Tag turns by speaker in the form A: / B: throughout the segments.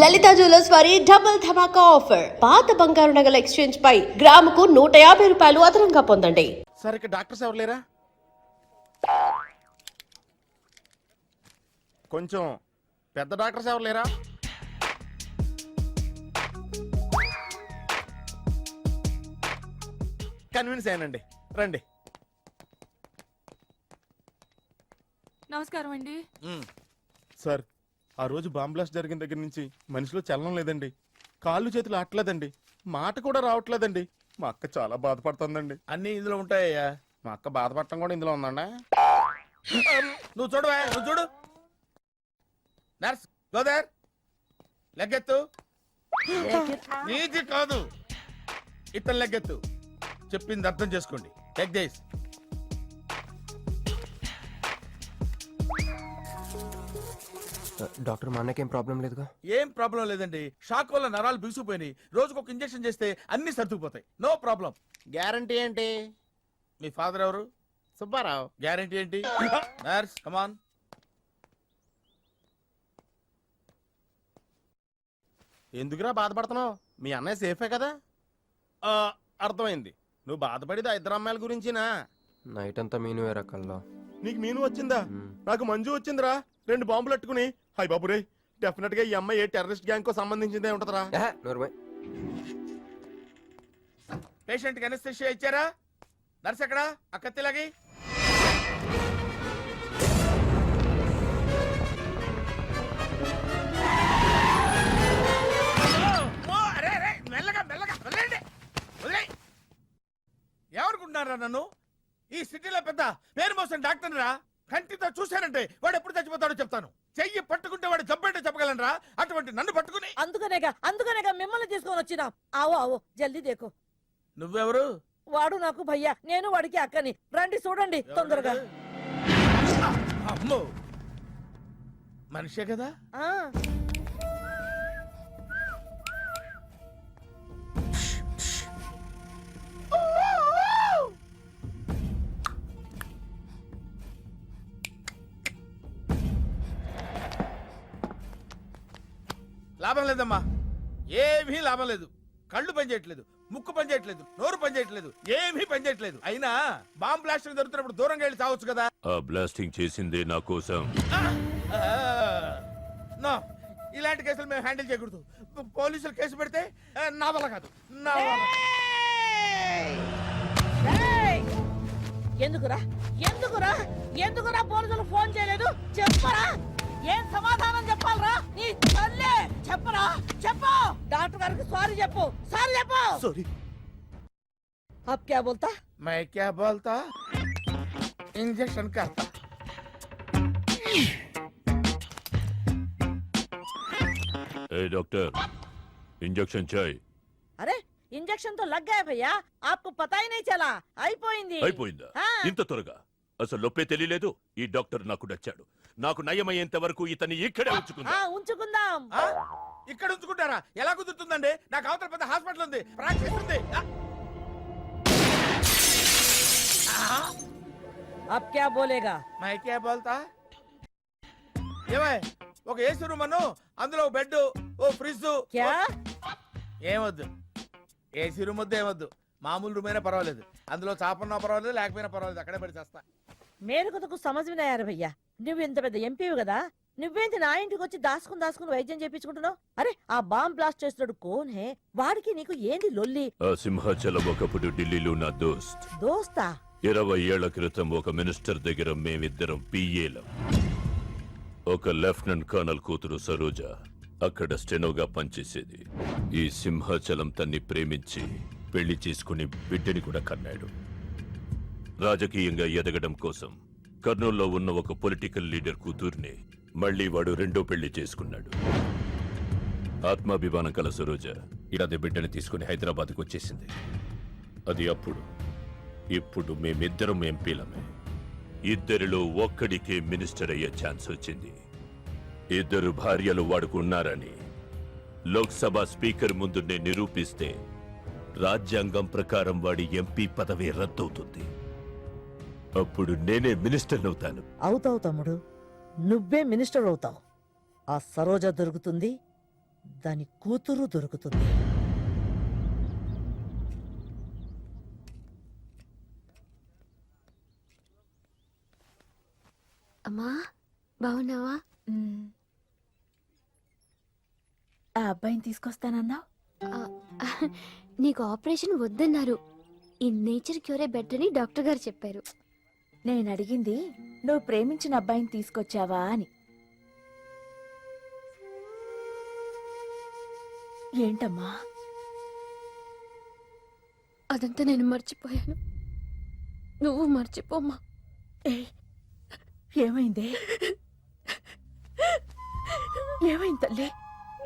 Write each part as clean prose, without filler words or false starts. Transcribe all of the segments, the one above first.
A: లలిత jewellers వారి double ధమాకా offer. పాత బంగారు నగల ఎక్స్చేంజ్ పై గ్రాముకు 150 రూపాయలు అదనంగా పొందండి.
B: సార్ ఇక్కడ డాక్టర్స్ ఎవరు లేరా? కొంచెం పెద్ద డాక్టర్స్ ఎవరు లేరా? కన్విన్స్ అయ్యానండి, రండి.
C: నమస్కారం అండి.
B: సార్, ఆ రోజు బాంబ్ బ్లాస్ట్ జరిగిన దగ్గర నుంచి మనిషిలో చలనం లేదండి, కాళ్ళు చేతులు ఆటలేదండి, మాట కూడా రావట్లేదండి. మా అక్క చాలా బాధపడుతుందండి.
D: అన్ని ఇందులో ఉంటాయ్యా.
B: మా అక్క బాధపడటం కూడా ఇందులో ఉందండి.
D: నువ్వు చూడు, నువ్వు చూడు. నర్స్ గోదర్, లెగ్గెత్తు. నీది కాదు, ఇతను లెగ్గెత్తు. చెప్పింది అర్థం చేసుకోండి. Take this.
E: డాక్టర్, మా అన్నకేం ప్రాబ్లం లేదుగా?
D: ఏం ప్రాబ్లం లేదండి. షాక్ వల్ల నరాలు బిగుసిపోయినాయి. రోజుకు ఒక ఇంజెక్షన్ చేస్తే అన్ని సర్దుకుపోతాయి. No problem.
B: గ్యారంటీ ఏంటి?
D: మీ ఫాదర్ ఎవరు?
B: సుబ్బారావు.
D: గ్యారంటీ ఏంటి? నర్స్ కమాన్.
B: ఎందుకురా బాధపడుతున్నావు? మీ అన్నయ్య సేఫే కదా? అర్థమైంది, నువ్వు బాధపడేది ఆ ఇద్దరు అమ్మాయిల గురించినా?
E: నైట్ అంతా మీను వేరే కల్లో.
B: నీకు మీను వచ్చిందా? నాకు మంజు వచ్చిందిరా. 2 బాంబులు అట్టుకుని. హాయ్ బాబు రే, డెఫినెట్ గా ఈ అమ్మాయి ఏ టెర్రరిస్ట్ గ్యాంగ్ కో సంబంధించిందే ఉంటదరా.
D: పేషెంట్ కి అనస్థిషియా ఇచ్చారా? నర్స్ ఎక్కడా? ఆ కత్తిలాగి. ఎవరుకుంటున్నారా నన్ను? ఈ సిటీలో పెద్ద పేరు మోసం డాక్టర్ రా. కంటితో చూశానంటే వాడు ఎప్పుడు చచ్చిపోతాడో చెప్తాను. చెయ్యి పట్టుకుంటే వాడు చంపేంటే చెప్పగలనరా? అటువంటి నన్ను పట్టుకుని.
F: అందుకనేగా మిమ్మల్ని తీసుకొని వచ్చినా. ఆవో ఆవో జల్దీ దేకో.
D: నువ్వెవరు?
F: వాడు నాకు భయ్యా, నేను వాడికి అక్కని. రండి చూడండి తొందరగా.
D: అమ్మో, మనిషే కదా?
F: ఆ
D: లాభం లేదమ్మా, ఏమీ లాభం లేదు. కళ్ళు పనిచేయట్లేదు, ముక్కు పనిచేయట్లేదు, నోరు పనిచేయట్లేదు, ఏమీ పనిచేయట్లేదు. అయినా బాంబ్ బ్లాస్టింగ్ జరుగుతున్నప్పుడు దూరంగా వెళ్ళి చావచ్చు కదా.
G: ఆ బ్లాస్టింగ్ చేసిందే నా కోసం.
D: నో, ఇలాంటి కేసులు మేము హ్యాండిల్ చేయకూడదు. పోలీసులు కేసు పెడితే నా వల్ల కాదు, నా వల్ల.
F: ఎందుకురా ఎందుకురా ఎందుకురా పోలీసులు ఫోన్ చేయలేదు? చెప్పరా, ఏం సమాధానం చెప్పాలరా? నీ తల్లే చెప్పరా, చెప్పు. డాక్టర్ గారికి సారీ చెప్పు, సారీ చెప్పు.
D: సారీ.
F: అబ్ క్యా బోల్తా?
D: मैं क्या बोलता? इंजेक्शन करता.
G: ए डॉक्टर, इंजेक्शन चाहिए.
F: అరే ఇంజెక్షన్ తో లగ్ గయా భయ్యా, आपको पता ही नहीं चला. అయిపోయింది.
G: అయిపోయిందా? ఇంత త్వరగా? అసలు నొప్పే తెలియలేదు. ఈ డాక్టర్ నాకు నచ్చాడు. నాకు నయమయ్యేంత వరకు ఇతన్ని ఇక్కడే ఉంచుకుందా.
F: ఉంచుకుందాం.
D: ఇక్కడ ఉంచుకుంటారా? ఎలా కుదురుతుందండి? నాకు అవతల పెద్ద హాస్పిటల్ ఉంది, ప్రాక్టీస్ ఉంది.
F: अब क्या बोलेगा?
D: मैं क्या बोलता? ఏమై, ఒక ఏసీ రూమ్ అను, అందులో బెడ్, ఓ ఫ్రిడ్జ్.
F: क्या?
D: ఏమొద్దు, ఏసీ రూమ్ వద్దు, ఏమొద్దు. మామూలు రూమ్ అయినా పర్వాలేదు. అందులో చాపన్నా పర్వాలేదు, లేకపోయినా పర్వాలేదు, అక్కడే పడి చేస్తా.
F: మేరకు సమజ్ వినాయారు భయ్యా. నువ్వు ఇంత పెద్ద ఎంపీవి కదా, నువ్వేంటి నా ఇంటికి వచ్చి దాసుకుని వైద్యం చేయించుకుంటున్నావు? అరే ఆ బాంబ్ బ్లాస్ట్ చేస్తున్నాడు కోన్ హే? వాడికి నీకు ఏంది లొల్లి?
G: ఆ సింహాచలం ఒకప్పుడు ఢిల్లీలో నా దోస్త్.
F: దోస్తా?
G: 20 ఏళ్ల క్రితం ఒక మినిస్టర్ దగ్గర మేమిద్దరం పిఏలం. ఒక లెఫ్టినెంట్ కర్నల్ కూతురు సరోజ అక్కడ స్టెనోగా పనిచేసేది. ఈ సింహాచలం తన్ని ప్రేమించి పెళ్లి చేసుకుని బిడ్డని కూడా కన్నాడు. రాజకీయంగా ఎదగడం కోసం కర్నూల్లో ఉన్న ఒక పొలిటికల్ లీడర్ కూతుర్ని మళ్లీ వాడు రెండో పెళ్లి చేసుకున్నాడు. ఆత్మాభిమానం కల సరోజ ఇలాదే బిడ్డని తీసుకుని హైదరాబాద్కు వచ్చేసింది. అది అప్పుడు. ఇప్పుడు మేమిద్దరం ఎంపీలమే. ఇద్దరిలో ఒక్కడికే మినిస్టర్ అయ్యే ఛాన్స్ వచ్చింది. 2 భార్యలు వాడుకున్నారని లోక్సభ స్పీకర్ ముందు నేను నిరూపిస్తే రాజ్యాంగం ప్రకారం వాడి ఎంపీ పదవి రద్దవుతుంది. అప్పుడు నేనే మినిస్టర్ అవుతాను.
F: అవుతావు తమ్ముడు, నువ్వే మినిస్టర్ అవుతావు. ఆ సరోజ దొరుకుతుంది, దాని కూతురు దొరుకుతుంది.
C: అమ్మా బాగున్నావా?
H: ఆ అబ్బాయిని తీసుకొస్తానన్నావు.
C: నీకు ఆపరేషన్ వద్దన్నారు. ఈ నేచర్ క్యూరే బెటర్ అని డాక్టర్ గారు చెప్పారు.
H: నేను అడిగింది నువ్వు ప్రేమించిన అబ్బాయిని తీసుకొచ్చావా అని. ఏంటమ్మా?
C: అదంతా నేను మర్చిపోయాను. నువ్వు మర్చిపోమ్మా.
H: ఏయ్, ఏమైందే? ఏమైంది తల్లి?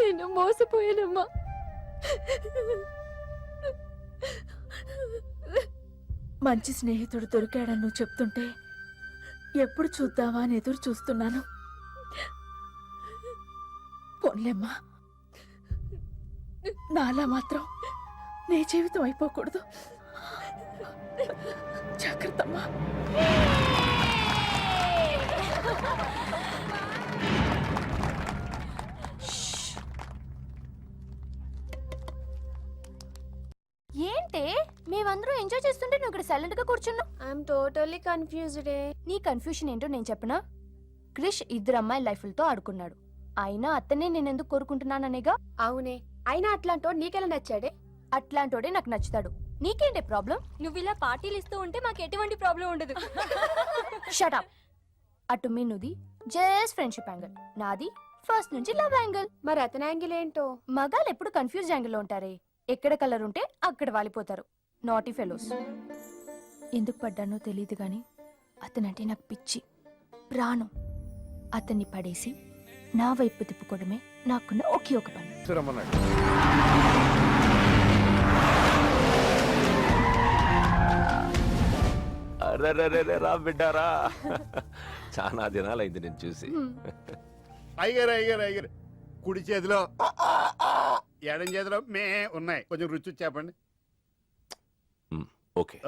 C: నేను మోసపోయానమ్మా.
H: మంచి స్నేహితుడు దొరికాడని నువ్వు చెప్తుంటే ఎప్పుడు చూద్దామా అని ఎదురు చూస్తున్నాను. పోన్లేమ్మా, నాలా మాత్రం నీ జీవితం అయిపోకూడదు. జాగ్రత్తమ్మా.
C: ఏంటే మేమందరం ఎంజాయ్ చేస్తుంటే నువ్వు ఇక్కడ సైలెంట్ గా కూర్చున్నావు? I'm totally confused. నీ కన్ఫ్యూషన్ ఏంటో నేను చెప్పనా? క్రిష్ ఇద్దరు అమ్మాయి లైఫ్లతో ఆడుకున్నాడు. అయినా అతనే నేనెందుకు కోరుకుంటున్నాననేగా. అవునే, అయినా అట్లాంటోడు నీకెలా నచ్చాడే? అట్లాంటోడే నాకు నచ్చుతాడు. నీకేంటే ప్రాబ్లం? నువ్వు ఇలా పార్టీలు ఇస్తూ ఉంటే మాకు ఎటువంటి ప్రాబ్లం ఉండదు. షటప్. అటు మీనుది జస్ట్ ఫ్రెండ్షిప్ యాంగిల్, నాది ఫస్ట్ నుంచి లవ్ యాంగిల్. మరి అతని యాంగిల్ ఏంటో? మగాళ్ళు ఎప్పుడు కన్ఫ్యూజ్ యాంగిల్ లో ఉంటారే. ఎక్కడ కలర్ ఉంటే అక్కడ వాలిపోతారు. Naughty fellows. ఎందుకు పడ్డానో తెలియదు గాని అతనంటే నాకు పిచ్చి, ప్రాణం. అతన్ని పడేసి నా వైపు తిప్పుకోవడమే నాకున్న ఒకే ఒక పని.
G: అరెరెరెరె, రా బిడ్డారా. చాలా దినాలైంది నేను చూసి.
I: అయ్యారు అయ్యారు అయ్యారు. కుడి చేతిలో ఎడం చేతిలో మే ఉన్నాయి. కొంచెం రుచి చెప్పండి.
G: Okay,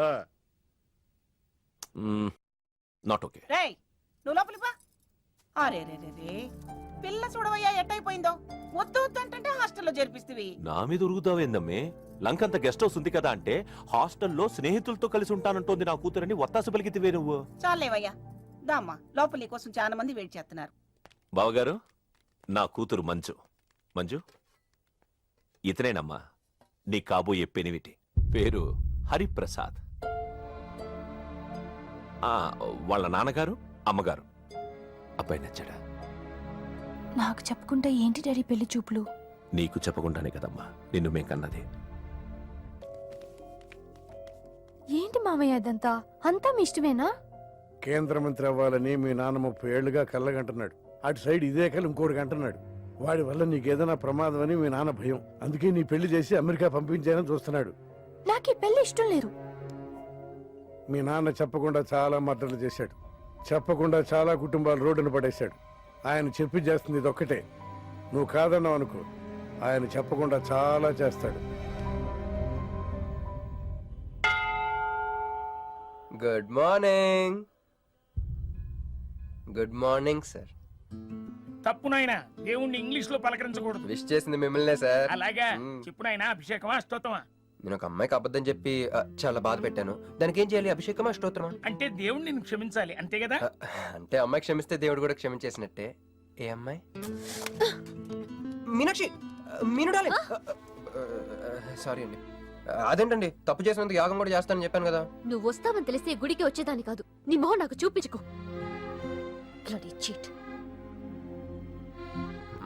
G: not okay.
F: రేయ్, నువ్వు లోపలికి పా. అరే రే రే రే, పిల్ల చూడవయ్యా ఎట్టయిపోయిందో. వద్దు వద్దు అంటే హాస్టల్లో చేర్పిస్తేవి.
G: నా మీద ఉరుగుతావేందమ్మే? లంకంత గెస్ట్ హౌస్ ఉంది కదా అంటే హాస్టల్లో స్నేహితులతో కలిసి ఉంటానంటోంది నా కూతురని ఒత్తాసు పలికితివే నువ్వు.
F: చాలేవయ్యా, దామ్మా లోపలి కోసం చాలా మంది వెయిట్ చేస్తున్నారు.
G: బావగారు, నా కూతురు మంజు. మంజు, ఇతనేనమ్మా నీ కాబోయే పెనివిటి. పేరు హరిప్రసాద్. వాళ్ళ నాన్నగారు అమ్మగారు. అబ్బాయి నచ్చాడా?
C: నాకు చెప్పుకుంటే ఏంటి డాడీ పెళ్లి చూపులు?
G: నీకు చెప్పకుండానే కదమ్మా నిన్ను మేం కన్నది.
C: ఏంటి మామయ్య అదంతా? అంతా మీ ఇష్టమేనా?
I: కేంద్ర మంత్రి అవ్వాలని మీ నాన్న 30 ఏళ్లుగా కళ్ళగంటున్నాడు. అటు సైడ్ ఇదే కళ్ళు ఇంకోటి అంటున్నాడు. వాడి వల్ల నీకేదైనా ప్రమాదం అని మీ నాన్న భయం. అందుకే నీ పెళ్లి చేసి అమెరికా పంపించాలని చూస్తున్నాడు.
C: నాకు ఈ పెళ్లి ఇష్టం లేదు.
I: మీ నాన్న చెప్పకుండా చాలా మర్డర్లు చేశాడు. చెప్పకుండా చాలా కుటుంబాలు రోడ్డున పడేశాడు. ఆయన చెప్పి చేస్తుంది ఇదొక్కటే. నువ్వు కాదన్నావు అనుకో, ఆయన చెప్పకుండా చాలా చేస్తాడు.
E: Good morning. Good morning sir.
J: తప్పు నాయనా, దేవుణ్ణి ఇంగ్లీష్ లో పలకరించకూడదు.
E: విష్ చేసింది మిమ్మల్నే సార్.
J: అలాగా చెప్పు నాయనా, అభిషేకమా స్తోత్రమా?
E: నేను ఒక అమ్మాయికి అబద్ధం చెప్పి చాలా బాధ పెట్టాను. దానికి ఏం చేయాలి? అభిషేకమా స్తోత్రమా?
J: అంటే దేవుణ్ణి నిన్ను క్షమించాలి అంతే కదా?
E: అంటే అమ్మాయి క్షమిస్తే దేవుడు కూడా క్షమించేసినట్టే. ఏ అమ్మాయి? మీనాక్షి, మీను డార్లింగ్. సారీ అండి. అదేంటండి, తప్పు చేసినందుకు యాగం కూడా చేస్తానని చెప్పాను కదా.
C: నువ్వు వస్తావని తెలిస్తే గుడికి వచ్చేదాని కాదు. నీ మొహం నాకు చూపించుకో. Bloody cheat.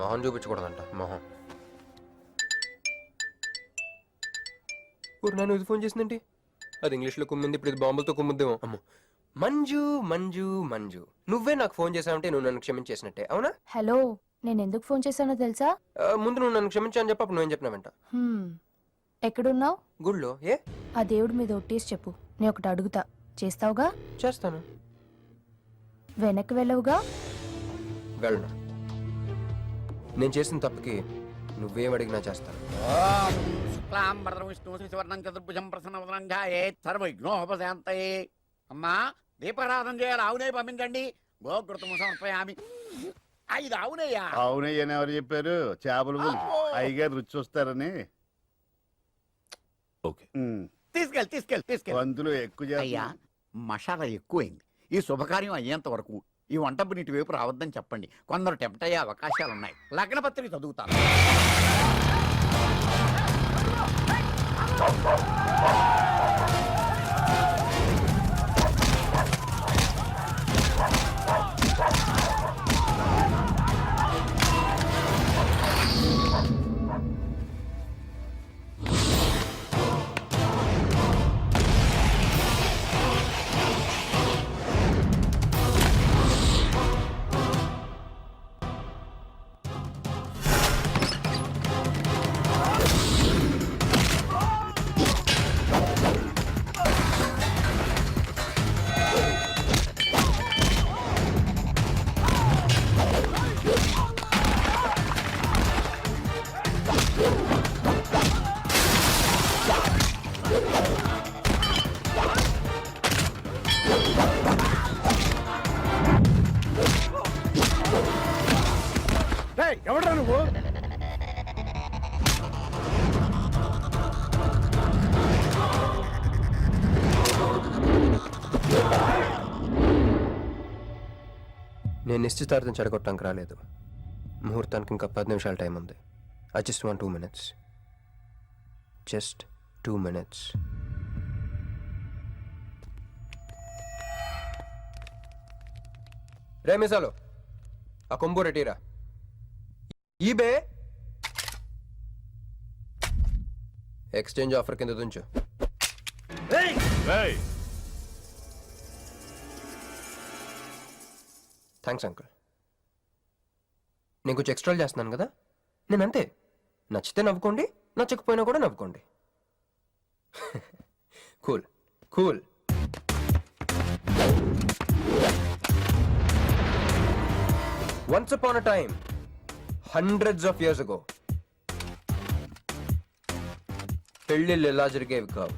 E: మొహం చూపించకూడదంట. మొహం నన్ను ఇది ఫోన్ చేసిందేంటి? అది ఇంగ్లీష్లో కుమ్మింది, ఇప్పుడు ఇది బాంబులతో కుమ్ముద్దేమో. అమ్మో. మంజు మంజు మంజు, నువ్వే నాకు ఫోన్ చేసావంటే నువ్వు నన్ను క్షమించేసినట్టే, అవునా?
C: హలో, నేను ఎందుకు ఫోన్ చేశానో తెలుసా?
E: ముందు నువ్వు నన్ను క్షమించని చెప్పి అప్పుడు నువ్వేం చెప్పినావంట?
C: ఎక్కడున్నావు?
E: గుళ్ళో. ఏ?
C: ఆ దేవుడి మీద ఒట్టేసి చెప్పు, నేను ఒకటి అడుగుతా, చేస్తావుగా?
E: చేస్తాను.
C: వెనక్కి వెళ్ళవుగా?
E: వెళ్ళను. నేను చేసిన తప్పుకి నువ్వేం అడిగినా చేస్తాను.
I: అమ్మా, దీపారాధన చేయాలి. ఆవునే పంపించండి. గోకృతము సమర్పయామి.
D: ఐదు అవునయ్యా.
K: అవునయ్యని ఎవరు చెప్పారు? చేపలు
D: అబ్బో.
K: అయ్యగారు రుచి చూస్తారని.
G: ఓకే.
D: తీసుకెళ్ళి
K: వంతులు ఎక్కువ
L: అయ్యా
K: చేస్తున్నారు.
L: మసాలా ఎక్కువైంది. ఈ శుభకార్యం అయ్యేంత వరకు ఈ వంట ఇటు వైపు రావద్దని చెప్పండి. కొందరు టెంప్ట్ అయ్యే అవకాశాలు ఉన్నాయి. లగ్న పత్రిక చదువుతాను.
I: ఎవడ్రా నువ్వు?
E: నేను నిశ్చితార్థం చెడగొట్టడానికి రాలేదు. ముహూర్తానికి ఇంకా 10 నిమిషాల టైం ఉంది. I just want 2 minutes. Just 2 minutes. రే మిసాలో ఆ కొంబు రెటీరా. ఈబే ఎక్స్చేంజ్ ఆఫర్ కింద తుంచు.
G: ఏయ్,
E: థ్యాంక్స్ అంకుల్. నేను కొంచెం ఎక్స్ట్రా చేస్తున్నాను కదా, నేను అంతే. నచ్చితే నవ్వుకోండి, నచ్చకపోయినా కూడా నవ్వుకోండి. Cool cool. Once upon a time, hundreds of years ago, పెళ్ళిళ్ళు ఎలా జరిగేవి కావు.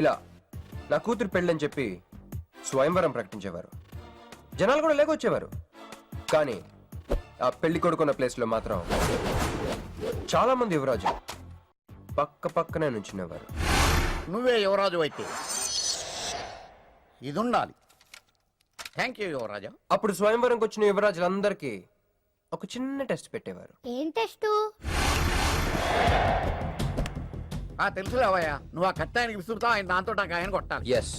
E: ఇలా నా కూతురు పెళ్ళని చెప్పి స్వయంవరం ప్రకటించేవారు. జనాలు కూడా లేకొచ్చేవారు. కానీ ఆ పెళ్లి కొడుకున్న ప్లేస్లో మాత్రం చాలా మంది యువరాజు పక్క పక్కనే నుంచునేవారు.
L: నువ్వే యువరాజు అయితే ఇది ఉండాలి. థ్యాంక్ యూ యువరాజా.
E: అప్పుడు స్వయంవరంకి వచ్చిన యువరాజులందరికీ ఒక చిన్న టెస్ట్ పెట్టేవారు.
C: ఏం టెస్ట్?
L: తెలుసులేవయ్యా, నువ్వు ఆ కత్తాయనికి విసురుతావు, ఆయన దాంతో ఆ కాయను కొట్టాలి.
E: ఎస్.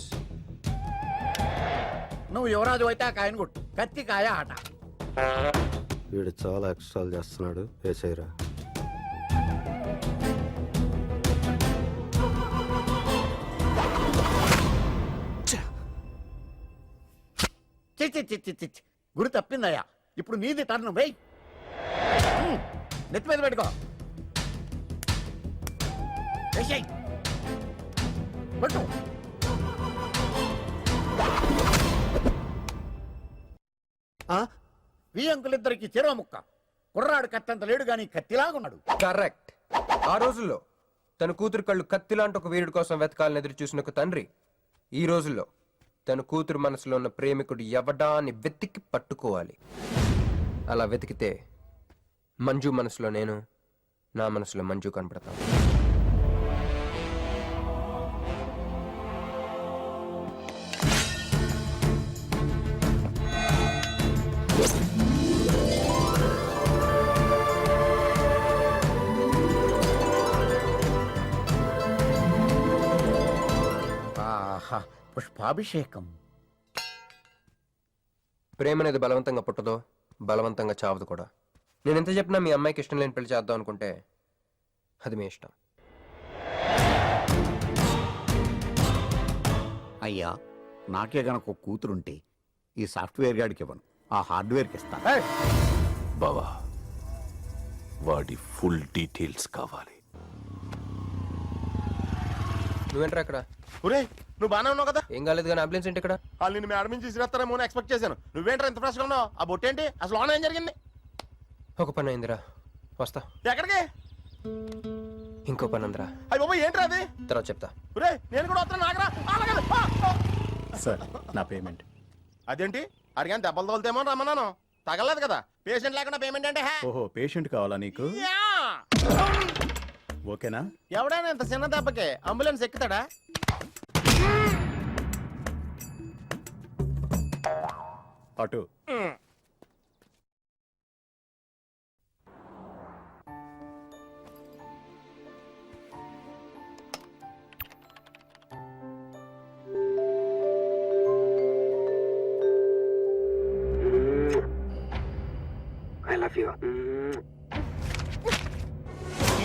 L: నువ్వు యువరాజు అయితే ఆ కాయను కొట్టు. కత్తి కాయ ఆట.
M: వీడు చాలా ఎక్స్ట్రాలు చేస్తున్నాడు. ఏసైరా.
L: చిచ్చి గురి తప్పిందయ్యా. ఇప్పుడు నీది టర్న్. వెయ్యి. నెత్తి మీద పెట్టుకో. వేసేయ్. పట్టు. ఈ అంకులిద్దరికి చెరవ ముక్క. కుర్రాడు కత్తంత లేడు గాని కత్తిలాగున్నాడు.
E: కరెక్ట్. ఆ రోజుల్లో తన కూతురు కళ్ళు కత్తిలాంటి ఒక వీరుడి కోసం వెతకాలని ఎదురు చూసిన ఒక తండ్రి ఈ రోజుల్లో తన కూతురు మనసులో ఉన్న ప్రేమికుడు ఎవడా అని వెతికి పట్టుకోవాలి. అలా వెతికితే మంజు మనసులో నేను, నా మనసులో మంజు కనపడతాను.
L: పుష్పాభిషేకం.
E: ప్రేమ అనేది బలవంతంగా పుట్టదో, బలవంతంగా చావదు కూడా. నేను ఎంత చెప్పినా మీ అమ్మాయికి ఇష్టం లేని పెళ్లి చేద్దాం అనుకుంటే అది మీ ఇష్టం.
L: అయ్యా, నాకే గనక ఒక కూతురుంటే ఈ సాఫ్ట్వేర్ గాడికి ఇవ్వను, ఆ హార్డ్వేర్కి ఇస్తాను.
G: బావా, వాడి ఫుల్ డీటెయిల్స్ కావాలి.
E: నువ్వేంట్రా అక్కడ?
B: ఒరే, నువ్వు బానే ఉన్నావు కదా?
E: ఏం కాలేదు కానీ అంబులెన్స్ ఏంటి ఇక్కడ?
B: వాళ్ళు నిన్ను మేడం నుంచి తీసుకురాస్తారేమో అని ఎక్స్పెక్ట్ చేశాను. నువ్వేంట్రా ఇంత ఫ్రెష్గా ఉన్నావు? ఆ బొట్టేంటి? అసలు లోన ఏం జరిగింది?
E: ఒక పని అయిందిరా, వస్తా.
B: ఎక్కడికి?
E: ఇంకో పని ఉందిరా,
B: అయ్యి బాబా ఏంట్రా అది?
E: తర్వాత చెప్తా.
B: ఒరేయ్, నేను కూడా వస్తాను నాగరా. అలాగే.
K: సార్ నా పేమెంట్.
B: అదేంటి అడిగాను దెబ్బలు తోలుతేమో రమ్మన్నాను, తగలేదు కదా. పేషెంట్ లేకుండా పేమెంట్ అంటే
K: ఓహో పేషెంట్ కావాలా నీకు? ఓకేనా?
B: ఎవడైనా ఇంత చిన్న దెబ్బకి అంబులెన్స్ ఎక్కుతాడా?
K: అటు.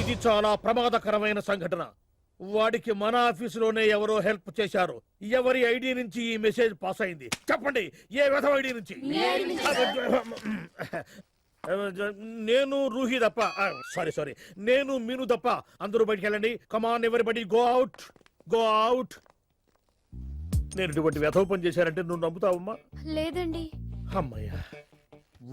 D: ఇది చాలా ప్రమాదకరమైన సంఘటన. వాడికి మన ఆఫీసులోనే ఎవరో హెల్ప్ చేశారు. ఎవరి ఐడి నుంచి ఈ మెసేజ్ పాస్ అయింది చెప్పండి? ఏ విధం ఐడి నుంచి? నేను రూహి తప్ప, సారీ నేను మీను తప్ప అందరూ బయటికి వెళ్ళండి. Come on everybody go out, go out. నేను ఇటువంటి వ్యధవ పని చేశానంటే నువ్వు నమ్ముతావమ్మా?
C: లేదండి.
D: అమ్మయ్యా,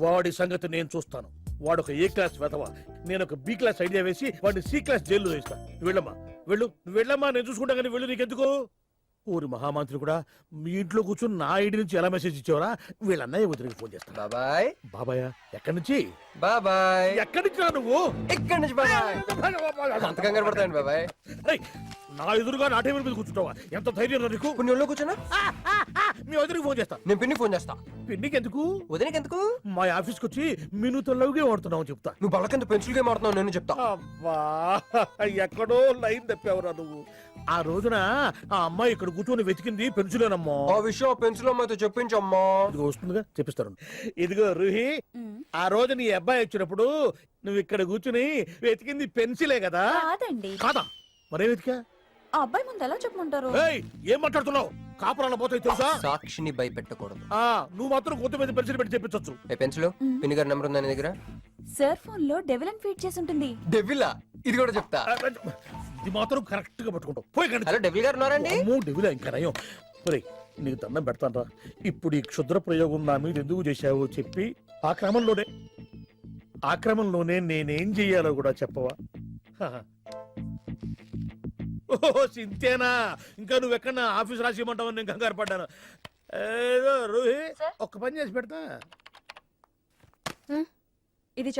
D: వాడి సంగతి నేను చూస్తాను. వాడు ఒక ఏ క్లాస్ వెధవ, నేను ఒక బి క్లాస్ ఐడియా వేసి వాడిని సి క్లాస్ జైల్లో వేస్తా. వెళ్ళమ్మా, వెళ్ళు, నువ్వు వెళ్ళమ్మా, నేను చూసుకుంటా. కానీ వెళ్ళు, నీకెందుకు? ఊరి మహామంత్రి కూడా మీ ఇంట్లో కూర్చొని నా ఐడి నుంచి ఎలా మెసేజ్ ఇచ్చేవరా? వీళ్ళ అన్నయ్య వదిలికి ఫోన్ చేస్తాను.
E: బాబాయ్.
D: బాబాయ్ ఎక్కడి నుంచి?
E: బాబాయ్.
D: ఎక్కడి నుంచి రా నువ్వు?
E: ఇక్కడి నుంచి బాబాయ్. అంత కంగారు పడతాయండి బాబాయ్.
D: ఏయ్, నా ఎదురుగా నా టేబుల్ మీద కూర్చుంటావా? ఎంత ధైర్యం నీకు?
E: పుణ్యంలో కూర్చున్నా
D: మీ వదిలికి ఫోన్ చేస్తా.
E: నేను పిన్ని ఫోన్ చేస్తా.
D: పిన్నికి ఎందుకు?
E: వదినకి ఎందుకు?
D: మా ఆఫీస్కి వచ్చి మీనుతో లవ్గా వాడుతున్నావు చెప్తా.
E: నువ్వు బళ్ళ కింద పెన్సిల్ గేమ్ ఆడుతున్నావు, నేను చెప్తా.
D: అబ్బా, ఎక్కడో లైన్ తప్పావురా నువ్వు. ఆ రోజున ఆ అమ్మాయి ఇక్కడ కూర్చొని వెతికింది పెన్సిలేనమ్మా.
E: ఆ విషయం ఆ పెన్సిల్ అమ్మాయితో చెప్పించమ్మా.
D: ఇదిగో వస్తుందిగా, చెప్పిస్తాను. ఇదిగో రూహి, ఆ రోజు నీ అబ్బాయి వచ్చినప్పుడు నువ్వు ఇక్కడ కూర్చుని వెతికింది పెన్సిలే కదా?
H: కాదండి.
D: కాదా? మరే వెతికా?
H: ఆ అబ్బాయి ముందు ఎలా చెప్పమంటారు?
D: ఏయ్, ఏం మాట్లాడుతున్నావు? కాపురాల పోతాయి తెలుసా?
E: సాక్షిని భయపెట్టకూడదు.
D: నువ్వు మాత్రం కొత్త మీద పెన్సిల్ పెట్టి చెప్పించొచ్చు.
E: ఏ పెన్సిల్? పిన్ని గారి నెంబర్ ఉందా నీ దగ్గర?
H: సార్ ఫోన్ లో డెవిల్ అని ఫీడ్ చేసి ఉంటుంది.
E: డెవిలా? ఇది కూడా చెప్తా.
D: ఇది మాత్రం కరెక్ట్ గా పట్టుకుంటావు. పోయి కండి.
E: హలో, డెవిల్ గారు ఉన్నారండి?
D: డెవిలా ఇంకా నయం. ఒరేయ్, నీకు దండం పెడతాను. ఇప్పుడు ఈ క్షుద్ర ప్రయోగం నా మీద ఎందుకు చేశావో చెప్పి ఆ క్రమంలోనే నేనేం చెయ్యాలో కూడా చెప్పవా? ఓహో, సింతేనా? ఇంకా నువ్వెక్కడ ఆఫీస్ రాసి ఇవ్వమంటావని నేను కంగారు పడ్డాను. ఏదో రూహి, ఒక్క పని చేసి పెడతా.
H: ఇది